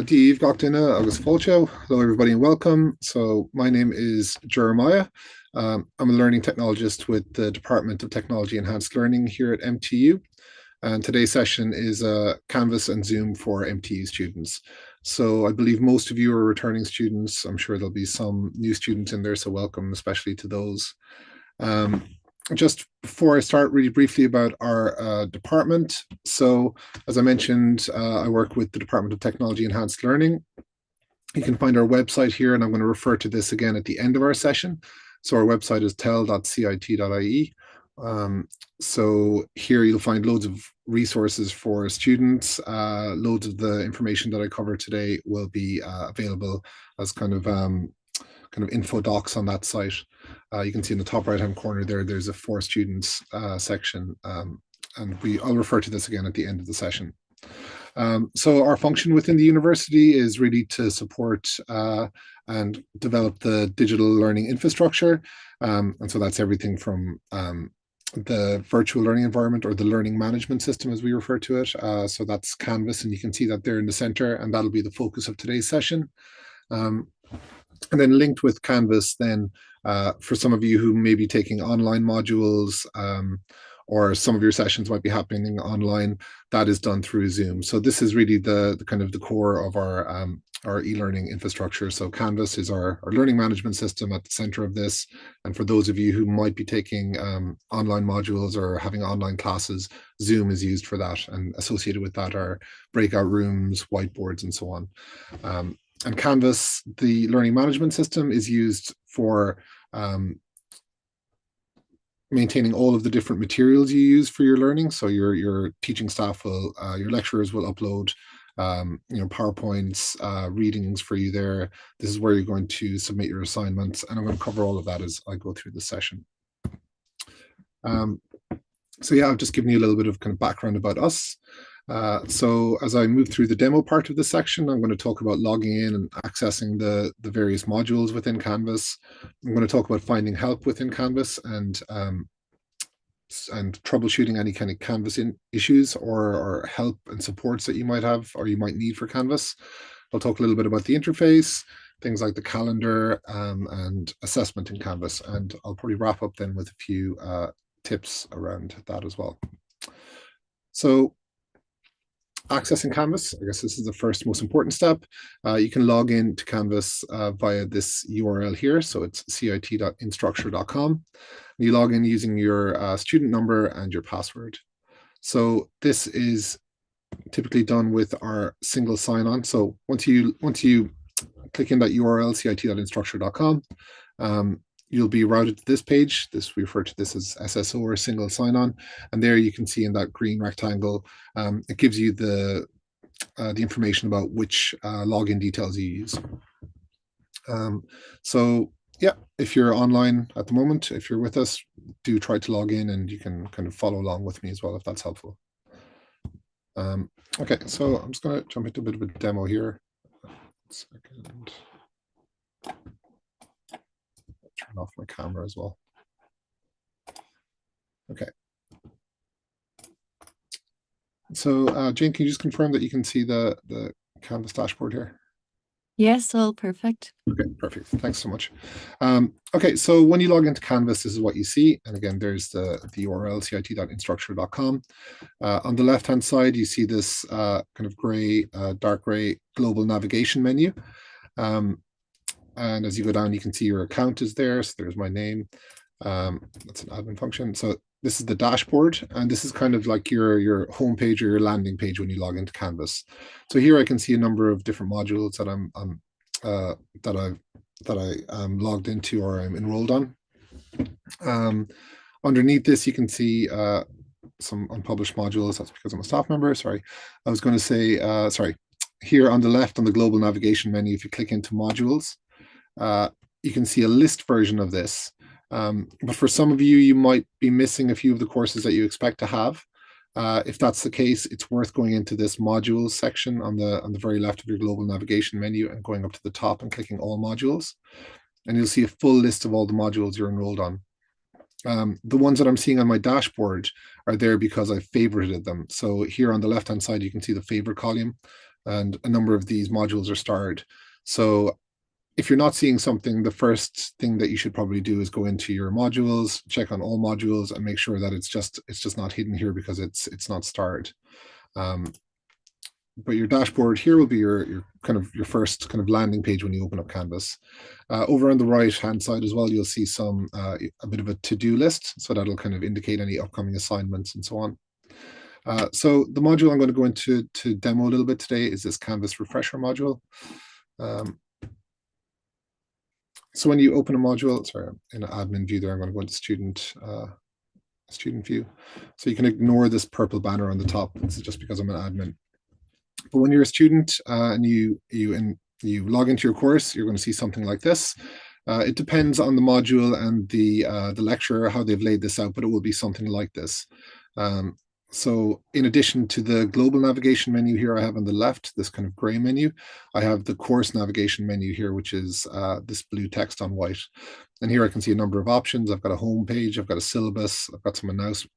Díomh gach duine agus fáilte. Hello everybody and welcome. So my name is Jeremiah. I'm a learning technologist with the Department of Technology Enhanced Learning here at MTU. And today's session is Canvas and Zoom for MTU students. So I believe most of you are returning students. I'm sure there'll be some new students in there, so welcome, especially to those. Just before I start, really briefly about our department. So as I mentioned, I work with the Department of Technology Enhanced Learning. You can find our website here, and I'm going to refer to this again at the end of our session. So our website is tel.cit.ie. So here you'll find loads of resources for students. Loads of the information that I cover today will be available as kind of info docs on that site. You can see in the top right hand corner there's a for students section, and I'll refer to this again at the end of the session. So our function within the university is really to support and develop the digital learning infrastructure, and so that's everything from the virtual learning environment, or the learning management system as we refer to it. So that's Canvas, and you can see that there in the center, and that'll be the focus of today's session. And then linked with Canvas, then for some of you who may be taking online modules, or some of your sessions might be happening online, that is done through Zoom. So this is really the kind of the core of our e-learning infrastructure. So Canvas is our learning management system at the center of this. And for those of you who might be taking online modules or having online classes, Zoom is used for that. And associated with that are breakout rooms, whiteboards, and so on. And Canvas, the learning management system, is used for maintaining all of the different materials you use for your learning. So your teaching staff will, your lecturers will upload, PowerPoints, readings for you there. This is where you're going to submit your assignments, and I'm going to cover all of that as I go through the session. So yeah, I've just given you a little bit of kind of background about us. So as I move through the demo part of this section, I'm going to talk about logging in and accessing the various modules within Canvas. I'm going to talk about finding help within Canvas and troubleshooting any kind of Canvas issues or help and supports that you might have or you might need for Canvas. I'll talk a little bit about the interface, things like the calendar, and assessment in Canvas. And I'll probably wrap up then with a few tips around that as well. So accessing Canvas, I guess this is the first most important step. You can log in to Canvas via this URL here. So it's cit.instructure.com. You log in using your student number and your password. So this is typically done with our single sign-on. So once you click in that URL, cit.instructure.com, you'll be routed to this page. We refer to this as SSO, or single sign-on, and there you can see in that green rectangle, it gives you the information about which login details you use. So yeah, if you're online at the moment, if you're with us, do try to log in, and you can kind of follow along with me as well if that's helpful. Okay, so I'm just going to jump into a bit of a demo here. 1 second. Turn off my camera as well. Okay. So Jane, can you just confirm that you can see the Canvas dashboard here? Yes, all perfect. Okay, perfect. Thanks so much. Okay, so when you log into Canvas, this is what you see. And again, there's the URL, cit.instructure.com. On the left-hand side, you see this kind of gray, dark gray global navigation menu. And as you go down, you can see your account is there. So there's my name. That's an admin function. So this is the dashboard, and this is kind of like your home page or your landing page when you log into Canvas. So here I can see a number of different modules that I'm logged into or I'm enrolled on. Underneath this, you can see some unpublished modules. That's because I'm a staff member. Sorry, I was going to say sorry. Here on the left on the global navigation menu, if you click into modules, you can see a list version of this. But for some of you, you might be missing a few of the courses that you expect to have. If that's the case, it's worth going into this modules section on the very left of your global navigation menu and going up to the top and clicking all modules. And you'll see a full list of all the modules you're enrolled on. The ones that I'm seeing on my dashboard are there because I favorited them. So here on the left-hand side, you can see the favorite column. and a number of these modules are starred. So if you're not seeing something, the first thing that you should probably do is go into your modules, check on all modules, and make sure that it's just not hidden here because it's not starred. But your dashboard here will be your first kind of landing page when you open up Canvas. Over on the right hand side as well, you'll see some a bit of a to-do list, so that'll kind of indicate any upcoming assignments and so on. So the module I'm going to go into to demo a little bit today is this Canvas refresher module. So when you open a module, sorry, in an admin view there, I'm going to go into student view. So you can ignore this purple banner on the top. This is just because I'm an admin. But when you're a student and you log into your course, you're going to see something like this. It depends on the module and the lecturer, how they've laid this out, but it will be something like this. So in addition to the global navigation menu here I have on the left, this kind of gray menu, I have the course navigation menu here, which is this blue text on white. And here I can see a number of options. I've got a home page, I've got a syllabus, I've got some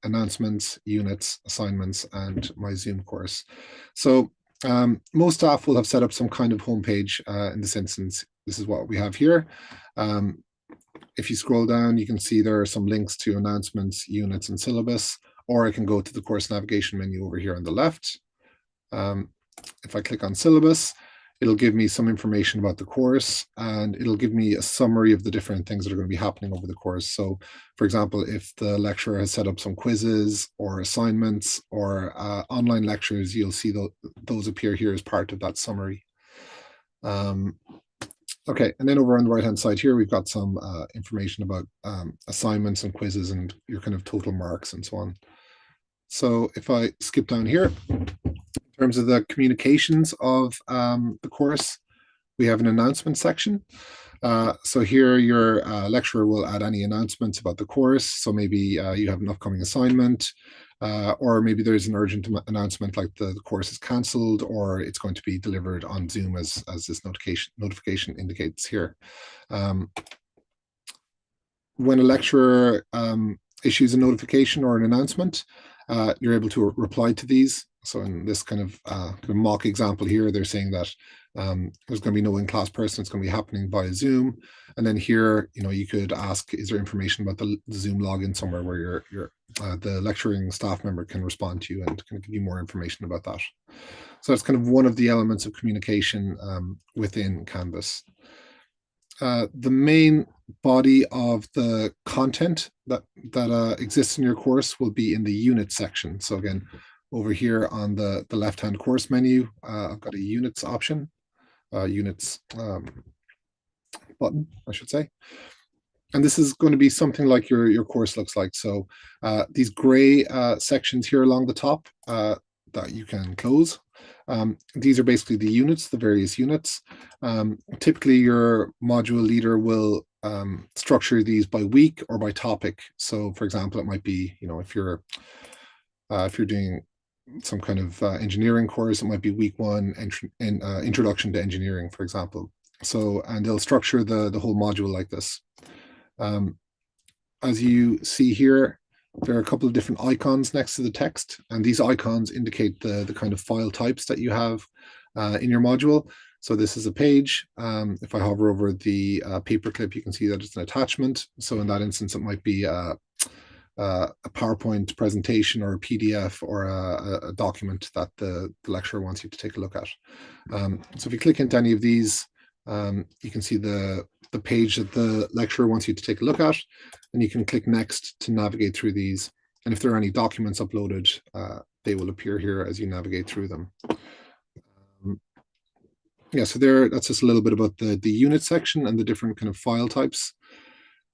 announcements, units, assignments, and my Zoom course. So most staff will have set up some kind of homepage in this instance. This is what we have here. If you scroll down, you can see there are some links to announcements, units, and syllabus, or I can go to the course navigation menu over here on the left. If I click on syllabus, it'll give me some information about the course, and it'll give me a summary of the different things that are going to be happening over the course. So, for example, if the lecturer has set up some quizzes or assignments or online lectures, you'll see those appear here as part of that summary. Okay, and then over on the right-hand side here, we've got some information about assignments and quizzes and your kind of total marks and so on. So if I skip down here, in terms of the communications of the course, we have an announcement section. So here your lecturer will add any announcements about the course. So maybe you have an upcoming assignment, or maybe there's an urgent announcement like the course is cancelled or it's going to be delivered on Zoom as this notification indicates here. When a lecturer issues a notification or an announcement, you're able to reply to these. So in this kind of mock example here, they're saying that there's going to be no in-class person. It's going to be happening via Zoom. And then here, you could ask, is there information about the Zoom login somewhere where the lecturing staff member can respond to you and can give you more information about that. So that's kind of one of the elements of communication within Canvas. The main body of the content that exists in your course will be in the unit section. So again, over here on the left-hand course menu, I've got a units option, units button, I should say. And this is going to be something like your course looks like. So these gray sections here along the top that you can close. These are basically the units, the various units. Typically, your module leader will structure these by week or by topic. So, for example, it might be, if you're doing some kind of engineering course, it might be week 1, introduction to engineering, for example. So, and they'll structure the whole module like this. As you see here, there are a couple of different icons next to the text, and these icons indicate the kind of file types that you have in your module. So this is a page. If I hover over the paperclip, you can see that it's an attachment. So in that instance, it might be a PowerPoint presentation or a PDF or a document that the lecturer wants you to take a look at. So if you click into any of these, you can see the page that the lecturer wants you to take a look at, and you can click next to navigate through these. And if there are any documents uploaded, they will appear here as you navigate through them. Yeah, so that's just a little bit about the unit section and the different kind of file types.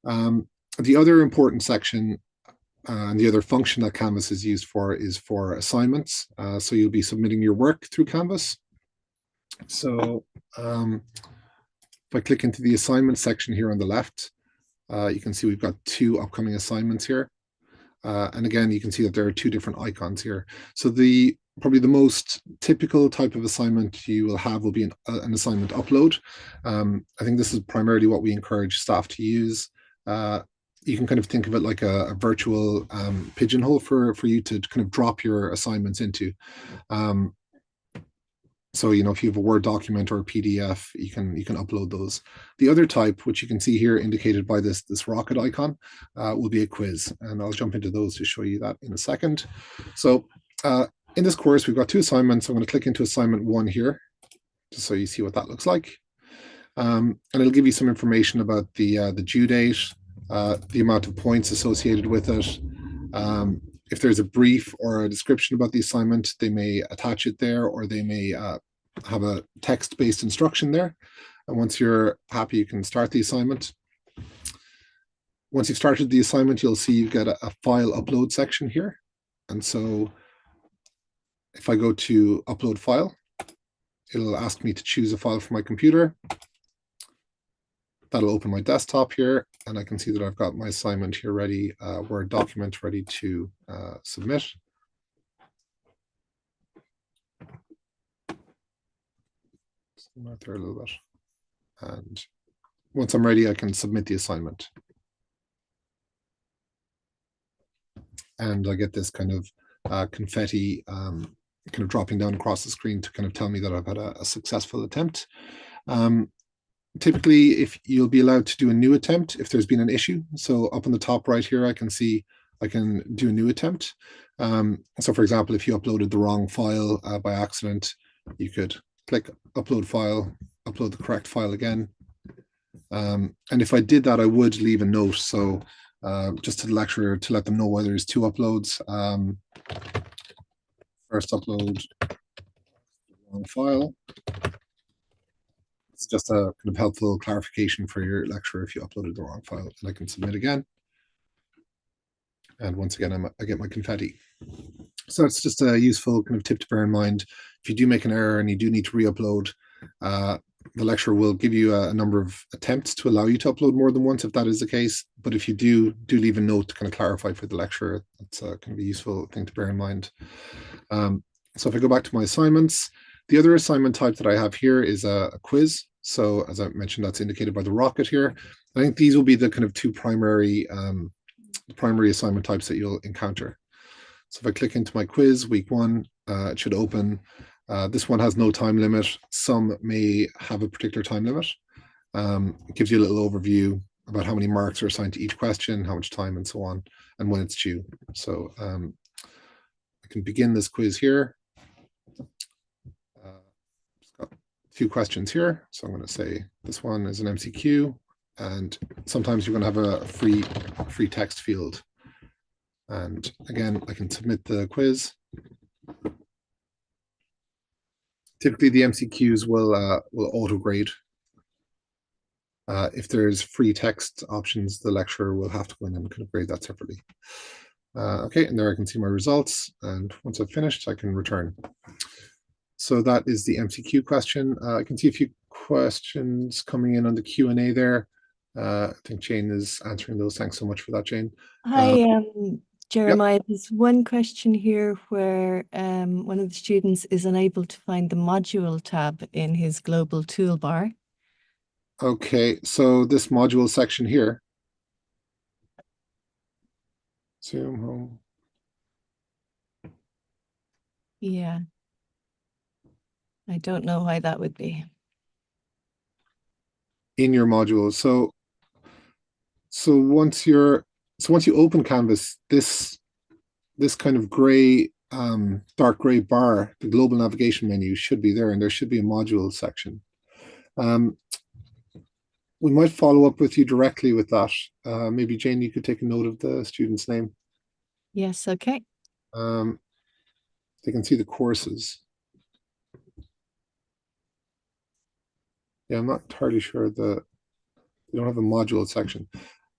The other important section and the other function that Canvas is used for is for assignments. So you'll be submitting your work through Canvas. So if I click into the assignment section here on the left, you can see we've got 2 upcoming assignments here. And again, you can see that there are 2 different icons here. So probably the most typical type of assignment you will have will be an assignment upload. I think this is primarily what we encourage staff to use. You can kind of think of it like a virtual pigeonhole for you to kind of drop your assignments into. So, if you have a Word document or a PDF, you can upload those. The other type, which you can see here indicated by this rocket icon, will be a quiz. And I'll jump into those to show you that in a second. So in this course, we've got 2 assignments. I'm going to click into assignment 1 here, just so you see what that looks like. And it'll give you some information about the due date, the amount of points associated with it. If there's a brief or a description about the assignment, they may attach it there, or they may have a text-based instruction there. And once you're happy, you can start the assignment. Once you've started the assignment, you'll see you've got a file upload section here. And so if I go to upload file, it'll ask me to choose a file from my computer. That'll open my desktop here, and I can see that I've got my assignment here ready, Word document ready to submit. Out there a little bit. And once I'm ready, I can submit the assignment. And I get this kind of confetti kind of dropping down across the screen to kind of tell me that I've had a successful attempt. Typically, if you'll be allowed to do a new attempt if there's been an issue. So up on the top right here, I can see I can do a new attempt. So for example, if you uploaded the wrong file by accident, you could click upload file, upload the correct file again. And if I did that, I would leave a note. So just to the lecturer to let them know whether there's 2 uploads. First upload, wrong file. It's just a kind of helpful clarification for your lecturer if you uploaded the wrong file, and I can submit again. And once again, I get my confetti. So it's just a useful kind of tip to bear in mind. If you do make an error and you do need to re-upload, the lecturer will give you a number of attempts to allow you to upload more than once if that is the case. But if you do leave a note to kind of clarify for the lecturer, that's kind of a useful thing to bear in mind. So if I go back to my assignments, the other assignment type that I have here is a quiz. So as I mentioned, that's indicated by the rocket here. I think these will be the kind of 2 primary assignment types that you'll encounter. So if I click into my quiz, week 1, it should open. This one has no time limit. Some may have a particular time limit. It gives you a little overview about how many marks are assigned to each question, how much time, and so on, and when it's due. So I can begin this quiz here. Got a few questions here. So I'm going to say this one is an MCQ, and sometimes you're going to have a free text field. And again, I can submit the quiz. Typically, the MCQs will auto grade. If there's free text options, the lecturer will have to go in and kind of grade that separately. Okay, and there I can see my results. And once I've finished, I can return. So that is the MCQ question. I can see a few questions coming in on the Q&A there. I think Jane is answering those. Thanks so much for that, Jane. Hi, Jeremiah. There's one question here where one of the students is unable to find the module tab in his global toolbar. Okay, so this module section here. Zoom home. Yeah. I don't know why that would be. In your module. So once you open Canvas, this kind of gray, dark gray bar, the global navigation menu should be there, and there should be a module section. We might follow up with you directly with that. Maybe Jane, you could take a note of the student's name. Yes, okay. They can see the courses. Yeah, I'm not entirely sure they don't have a module section.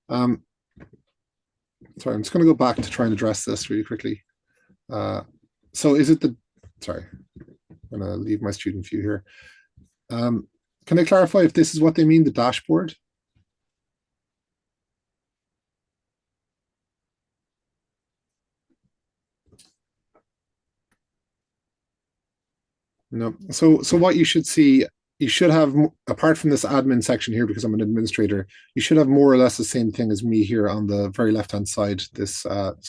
Sorry, I'm just going to go back to try and address this really quickly. So is it sorry, I'm going to leave my student view here. Can I clarify if this is what they mean, the dashboard? No. So what you should see, you should have, apart from this admin section here, because I'm an administrator, you should have more or less the same thing as me here on the very left-hand side, this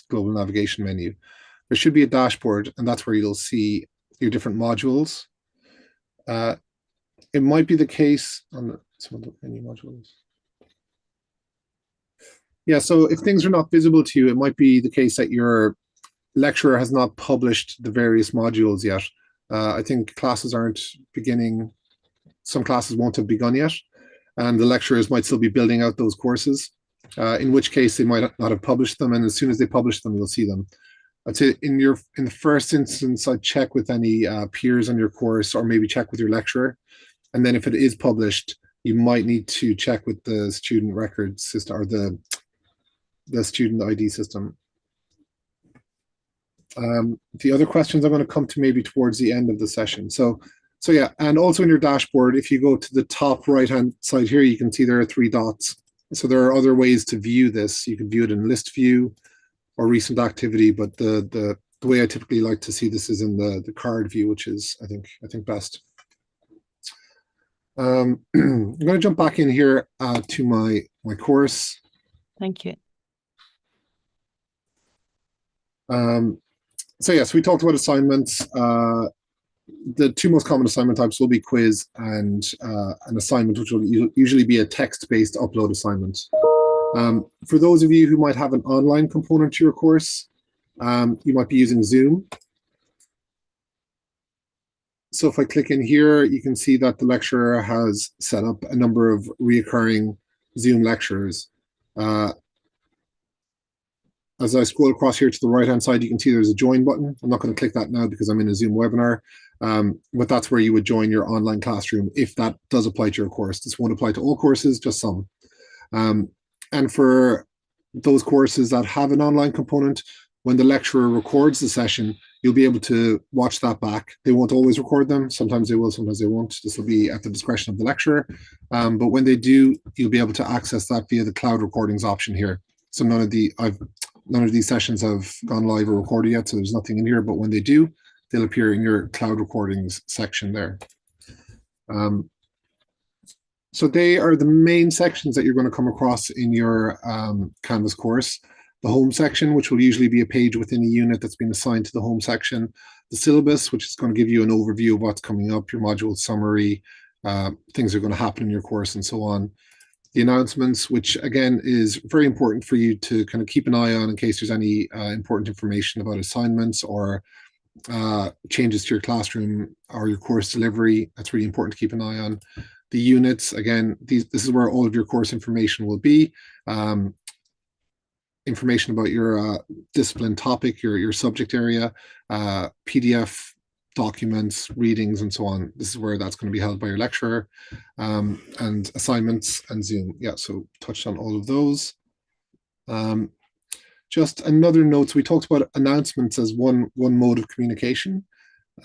global navigation menu. There should be a dashboard, and that's where you'll see your different modules. Uh, it might be the case on some of the menu modules. Yeah, so if things are not visible to you, it might be the case that your lecturer has not published the various modules yet. I think classes aren't beginning, some classes won't have begun yet, and the lecturers might still be building out those courses, in which case they might not have published them, and as soon as they publish them, you'll see them. I'd say in the first instance, I'd check with any peers on your course, or maybe check with your lecturer, and then if it is published, you might need to check with the student record system or the student ID system. The other questions I'm going to come to maybe towards the end of the session. So yeah, and also in your dashboard, if you go to the top right-hand side here, you can see there are 3 dots. So there are other ways to view this. You can view it in list view or recent activity, but the way I typically like to see this is in the card view, which is I think best. I'm going to jump back in here to my course. Thank you. So yes, we talked about assignments. The 2 most common assignment types will be quiz and an assignment, which will usually be a text-based upload assignment. For those of you who might have an online component to your course, you might be using Zoom. So if I click in here, you can see that the lecturer has set up a number of reoccurring Zoom lectures. As I scroll across here to the right-hand side, you can see there's a join button. I'm not going to click that now because I'm in a Zoom webinar, but that's where you would join your online classroom if that does apply to your course. This won't apply to all courses, just some. And for those courses that have an online component, when the lecturer records the session, you'll be able to watch that back. They won't always record them. Sometimes they will, sometimes they won't. This will be at the discretion of the lecturer. But when they do, you'll be able to access that via the cloud recordings option here. So none of these sessions have gone live or recorded yet, so there's nothing in here, but when they do, they'll appear in your cloud recordings section there. So they are the main sections that you're going to come across in your Canvas course. The home section, which will usually be a page within a unit that's been assigned to the home section. The syllabus, which is going to give you an overview of what's coming up, your module summary, things that are going to happen in your course, and so on. The announcements, which again is very important for you to kind of keep an eye on in case there's any important information about assignments or changes to your classroom or your course delivery. That's really important to keep an eye on. The units, again, this is where all of your course information will be. Information about your discipline topic, your subject area, PDF documents, readings, and so on. This is where that's going to be held by your lecturer, and assignments and Zoom. Yeah, so touched on all of those. Just another note, so we talked about announcements as one mode of communication.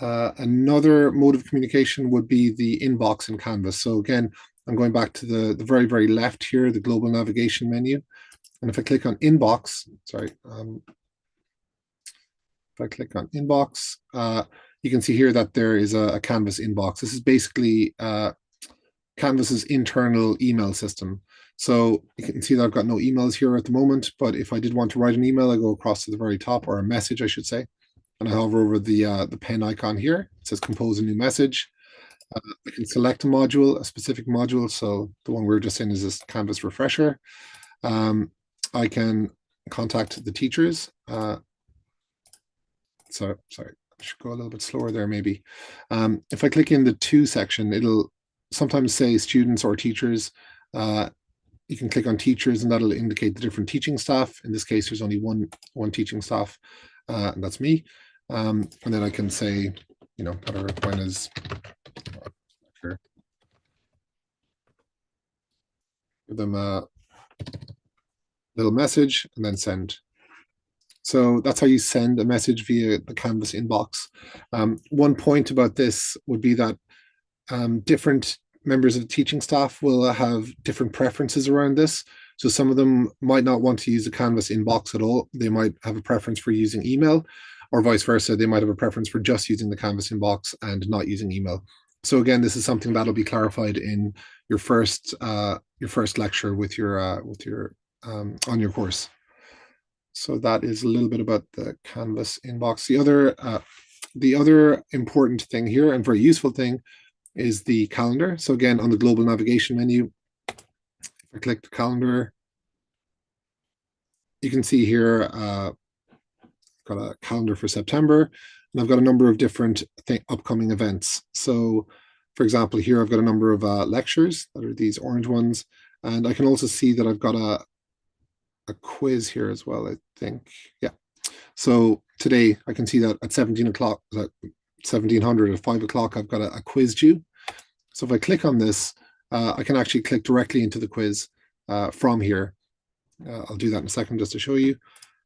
Another mode of communication would be the inbox in Canvas. So again, I'm going back to the very, very left here, the global navigation menu. And if I click on inbox, sorry, if I click on inbox, you can see here that there is a Canvas inbox. This is basically Canvas's internal email system. So you can see that I've got no emails here at the moment, but if I did want to write an email, I go across to the very top, or a message, I should say, and I hover over the pen icon here. It says compose a new message. I can select a module, a specific module. So the one we were just in is this Canvas refresher. I can contact the teachers. So sorry, I should go a little bit slower there maybe. If I click in the to section, it'll sometimes say students or teachers. You can click on teachers and that'll indicate the different teaching staff. In this case, there's only one teaching staff, and that's me. And then I can say, whatever mine is. Give them a little message and then send. So that's how you send a message via the Canvas inbox. One point about this would be that different members of the teaching staff will have different preferences around this. So some of them might not want to use the Canvas inbox at all. They might have a preference for using email, or vice versa. They might have a preference for just using the Canvas inbox and not using email. So again, this is something that'll be clarified in your first lecture with your on your course. So that is a little bit about the Canvas inbox. The other important thing here, and very useful thing, is the calendar. So again, on the global navigation menu, if I click the calendar, you can see here, I've got a calendar for September, and I've got a number of different upcoming events. So for example, here I've got a number of lectures that are these orange ones. And I can also see that I've got a quiz here as well, I think. Yeah. So today I can see that at 17 o'clock, at 1700 at 5 o'clock, I've got a quiz due. So if I click on this, I can actually click directly into the quiz from here. I'll do that in a second just to show you.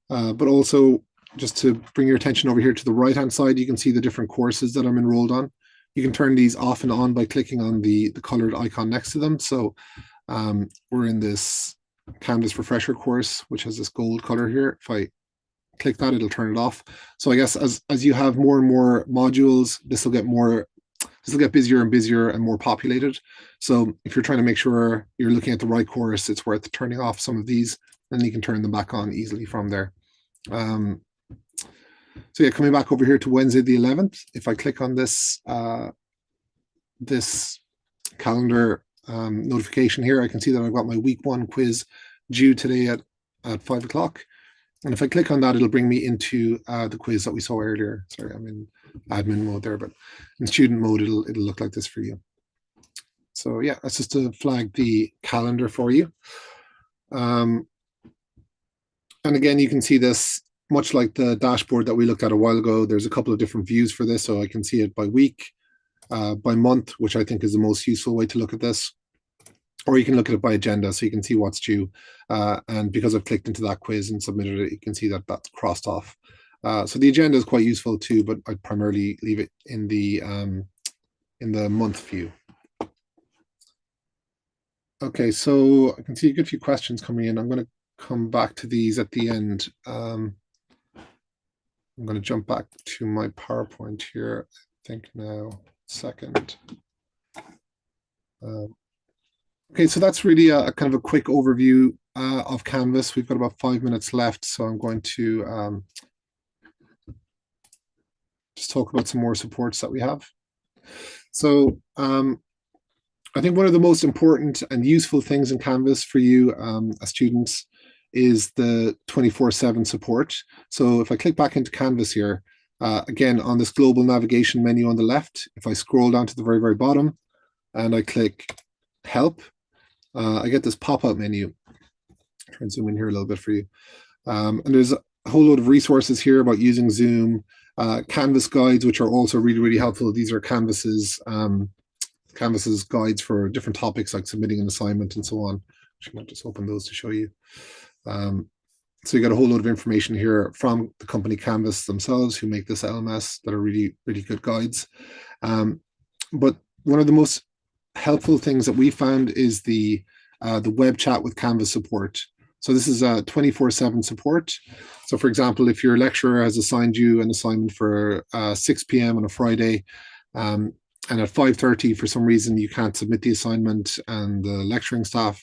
But also, just to bring your attention over here to the right-hand side, you can see the different courses that I'm enrolled on. You can turn these off and on by clicking on the colored icon next to them. So we're in this Canvas refresher course, which has this gold color here. If I click that, it'll turn it off. So I guess as you have more and more modules, this will get busier and busier and more populated. So if you're trying to make sure you're looking at the right course, it's worth turning off some of these, and you can turn them back on easily from there. So yeah, coming back over here to Wednesday the 11th, if I click on this this calendar notification here, I can see that I've got my week 1 quiz due today at 5 o'clock. And if I click on that, it'll bring me into the quiz that we saw earlier. Sorry, I'm in admin mode there, but in student mode, it'll look like this for you. So yeah, that's just to flag the calendar for you. And again, you can see this, much like the dashboard that we looked at a while ago, there's a couple of different views for this. So I can see it by week, by month, which I think is the most useful way to look at this. Or you can look at it by agenda, so you can see what's due. And because I've clicked into that quiz and submitted it, you can see that that's crossed off. So the agenda is quite useful too, but I'd primarily leave it in the month view. Okay, so I can see a good few questions coming in. I'm going to come back to these at the end. I'm going to jump back to my PowerPoint here, I think now, second. Okay, so that's really a kind of a quick overview of Canvas. We've got about 5 minutes left, so I'm going to just talk about some more supports that we have. So I think one of the most important and useful things in Canvas for you as students is the 24/7 support. So if I click back into Canvas here, again, on this global navigation menu on the left, if I scroll down to the very, very bottom and I click Help, I get this pop-up menu. I'll try and zoom in here a little bit for you. And there's a whole load of resources here about using Zoom, Canvas guides, which are also really, really helpful. These are Canvas's guides for different topics like submitting an assignment and so on. I might just open those to show you. So you got a whole load of information here from the company Canvas themselves, who make this LMS, that are really, really good guides. But one of the most helpful things that we found is the web chat with Canvas support. So this is a 24/7 support. So for example, if your lecturer has assigned you an assignment for 6 p.m. on a Friday, and at 5:30 for some reason you can't submit the assignment and the lecturing staff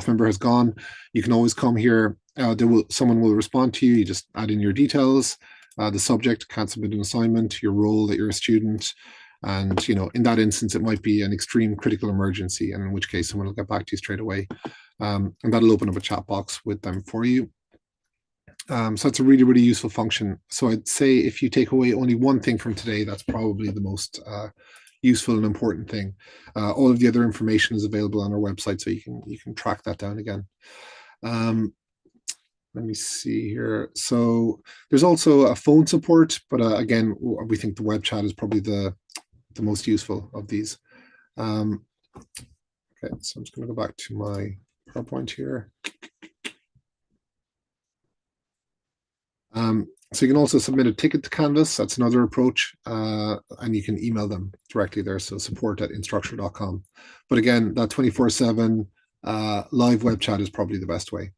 member has gone, you can always come here. Someone will respond to you. You just add in your details, the subject, can't submit an assignment, your role, that you're a student. And, in that instance, it might be an extreme critical emergency, and in which case someone will get back to you straight away. And that'll open up a chat box with them for you. So that's a really, really useful function. So I'd say if you take away only one thing from today, that's probably the most useful and important thing. All of the other information is available on our website, so you can track that down again. Let me see here. So there's also a phone support, but again, we think the web chat is probably the most useful of these. Okay, so I'm just going to go back to my PowerPoint here. So you can also submit a ticket to Canvas. That's another approach, and you can email them directly there. So support@instructure.com. But again, that 24/7 live web chat is probably the best way.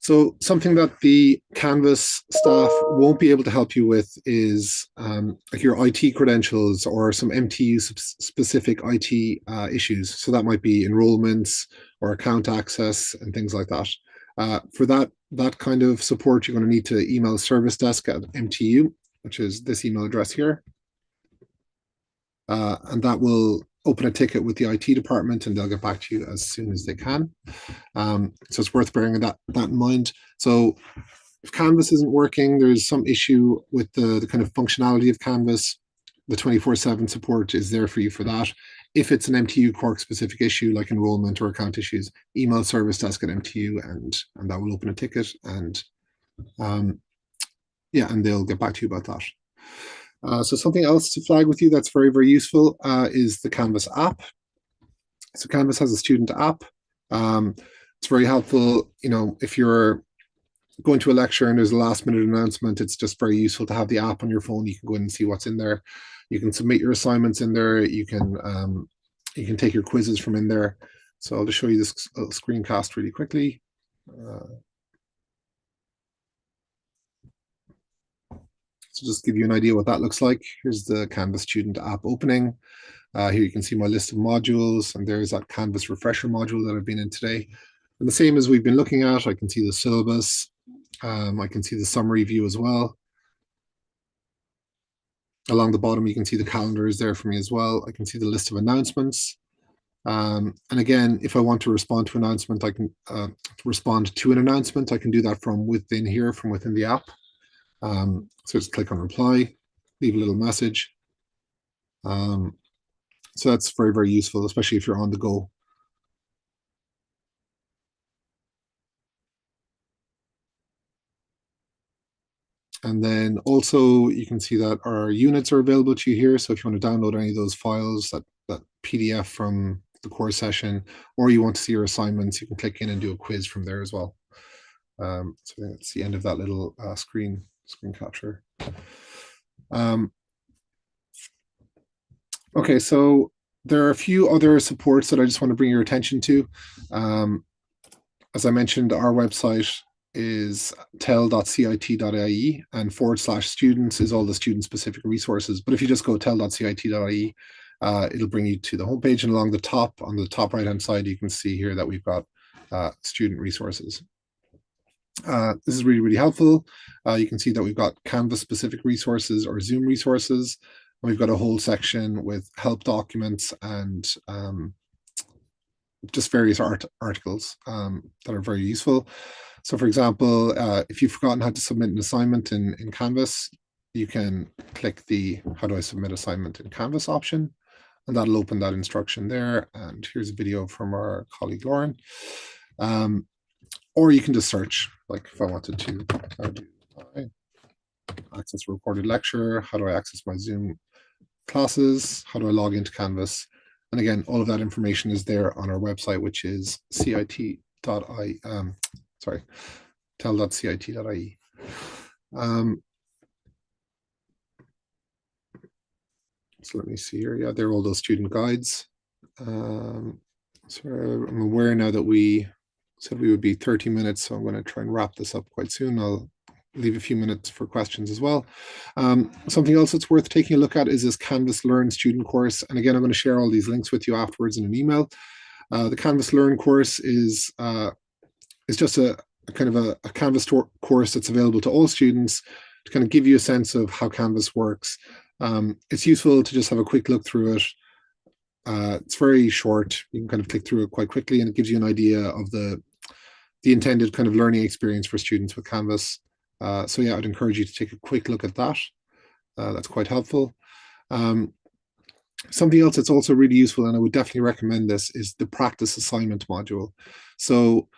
So something that the Canvas staff won't be able to help you with is like your IT credentials or some MTU specific IT issues. So that might be enrollments or account access and things like that. For that kind of support, you're going to need to email service desk at MTU, which is this email address here. and that will open a ticket with the IT department, and they'll get back to you as soon as they can. So it's worth bearing that in mind. So if Canvas isn't working, there's some issue with the kind of functionality of Canvas. The 24/7 support is there for you for that. If it's an MTU Cork specific issue like enrollment or account issues, email service desk at MTU, and that will open a ticket, and yeah, and they'll get back to you about that. So something else to flag with you that's very, very useful is the Canvas app. So Canvas has a student app. It's very helpful, if you're going to a lecture and there's a last minute announcement, it's just very useful to have the app on your phone. You can go in and see what's in there. You can submit your assignments in there. You can take your quizzes from in there. So I'll just show you this screencast really quickly. So just give you an idea what that looks like. Here's the Canvas student app opening. Here you can see my list of modules, and there's that Canvas refresher module that I've been in today. And the same as we've been looking at, I can see the syllabus. I can see the summary view as well. Along the bottom, you can see the calendar is there for me as well. I can see the list of announcements. And again, if I want to respond to an announcement, I can respond to an announcement. I can do that from within here, from within the app. So just click on reply, leave a little message. So that's very, very useful, especially if you're on the go. And then also you can see that our units are available to you here. So if you want to download any of those files, that PDF from the course session, or you want to see your assignments, you can click in and do a quiz from there as well. So that's the end of that little screen capture. Okay, so there are a few other supports that I just want to bring your attention to. As I mentioned, our website is tel.cit.ie, and /students is all the student specific resources. But if you just go tel.cit.ie, it'll bring you to the homepage, and along the top, on the top right hand side, you can see here that we've got student resources. This is really, really helpful. You can see that we've got Canvas specific resources or Zoom resources. And we've got a whole section with help documents and just various articles that are very useful. So for example, if you've forgotten how to submit an assignment in Canvas, you can click the how do I submit assignment in Canvas option, and that'll open that instruction there. And here's a video from our colleague Lauren. Or you can just search, like if I wanted to, how do I access a recorded lecture? How do I access my Zoom classes? How do I log into Canvas? And again, all of that information is there on our website, which is tel.cit.ie. So let me see here. Yeah, there are all those student guides. So I'm aware now that we said we would be 30 minutes, so I'm going to try and wrap this up quite soon. I'll leave a few minutes for questions as well. Something else that's worth taking a look at is this Canvas Learn student course. And again, I'm going to share all these links with you afterwards in an email. The Canvas Learn course is just a kind of a Canvas course that's available to all students to kind of give you a sense of how Canvas works. It's useful to just have a quick look through it. It's very short. You can kind of click through it quite quickly, and it gives you an idea of the intended kind of learning experience for students with Canvas. So yeah, I'd encourage you to take a quick look at that. That's quite helpful. Something else that's also really useful, and I would definitely recommend this, is the practice assignment module. So,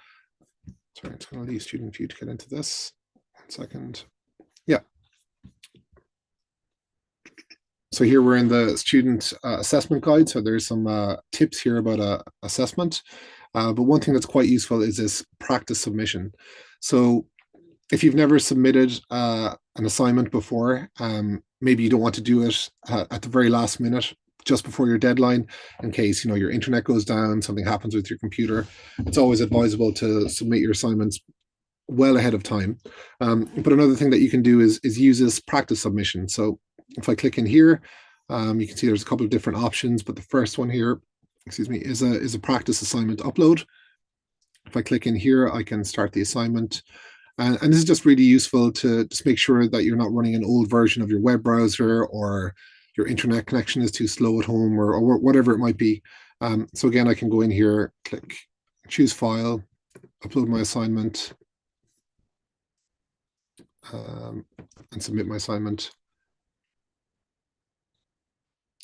sorry, it's going to leave student view to get into this. 1 second. Yeah. So here we're in the student assessment guide. So there's some tips here about assessment. But one thing that's quite useful is this practice submission. So if you've never submitted an assignment before, maybe you don't want to do it at the very last minute, just before your deadline, in case your internet goes down, something happens with your computer. It's always advisable to submit your assignments well ahead of time. But another thing that you can do is use this practice submission. So if I click in here, you can see there's a couple of different options, but the first one here, excuse me, is a practice assignment upload. If I click in here, I can start the assignment. And this is just really useful to just make sure that you're not running an old version of your web browser or your internet connection is too slow at home, or whatever it might be. So again, I can go in here, click choose file, upload my assignment, and submit my assignment.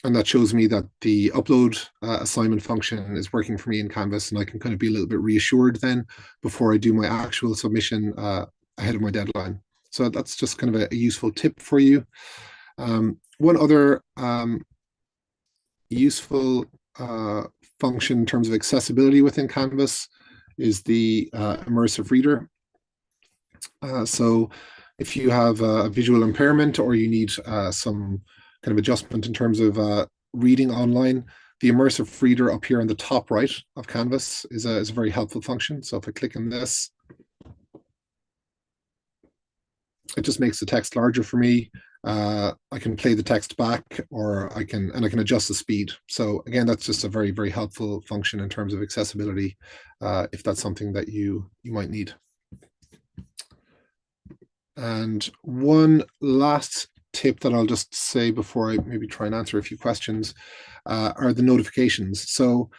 And that shows me that the upload assignment function is working for me in Canvas, and I can kind of be a little bit reassured then before I do my actual submission ahead of my deadline. So that's just kind of a useful tip for you. One other useful function in terms of accessibility within Canvas is the Immersive Reader. So if you have a visual impairment, or you need some kind of adjustment in terms of reading online, the Immersive Reader up here on the top right of Canvas is a very helpful function. So if I click on this, it just makes the text larger for me. I can play the text back, or I can adjust the speed. So again, that's just a very, very helpful function in terms of accessibility, if that's something that you might need. And one last tip that I'll just say before I maybe try and answer a few questions are the notifications. So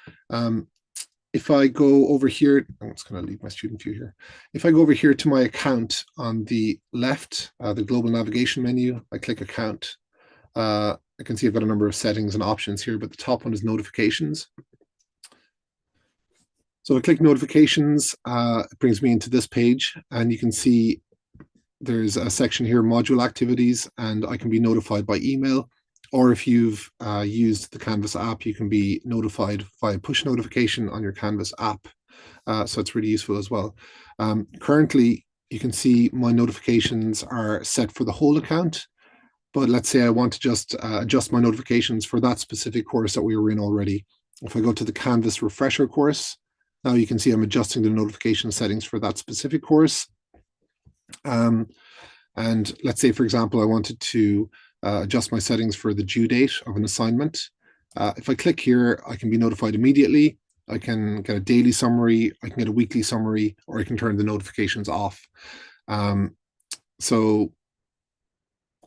if I go over here, I'm just going to leave my student view here. If I go over here to my account on the left, the global navigation menu, I click account. I can see I've got a number of settings and options here, but the top one is notifications. So I click notifications, it brings me into this page, and you can see there's a section here, module activities, and I can be notified by email, or if you've used the Canvas app, you can be notified via push notification on your Canvas app. So it's really useful as well. Currently, you can see my notifications are set for the whole account, but let's say I want to just adjust my notifications for that specific course that we were in already. If I go to the Canvas refresher course, now you can see I'm adjusting the notification settings for that specific course. And let's say, for example, I wanted to adjust my settings for the due date of an assignment. If I click here, I can be notified immediately. I can get a daily summary, I can get a weekly summary, or I can turn the notifications off. So,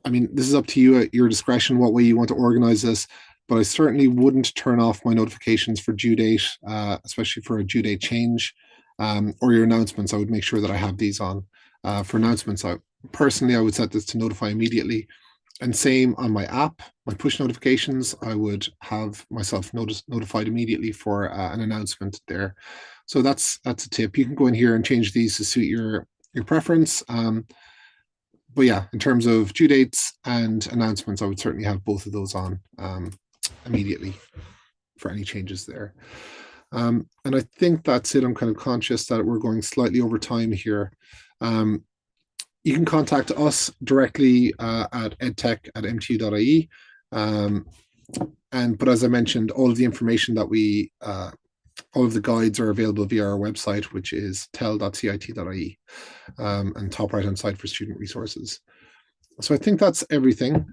I mean, this is up to you at your discretion, what way you want to organize this, but I certainly wouldn't turn off my notifications for due date, especially for a due date change, or your announcements. I would make sure that I have these on. For announcements, personally, I would set this to notify immediately. And same on my app, my push notifications, I would have myself notified immediately for an announcement there. So that's a tip. You can go in here and change these to suit your preference. But yeah, in terms of due dates and announcements, I would certainly have both of those on immediately for any changes there. And I think that's it. I'm kind of conscious that we're going slightly over time here. You can contact us directly at edtech@mtu.ie. But as I mentioned, all of the information that all of the guides are available via our website, which is tel.cit.ie, and top right-hand side for student resources. So I think that's everything.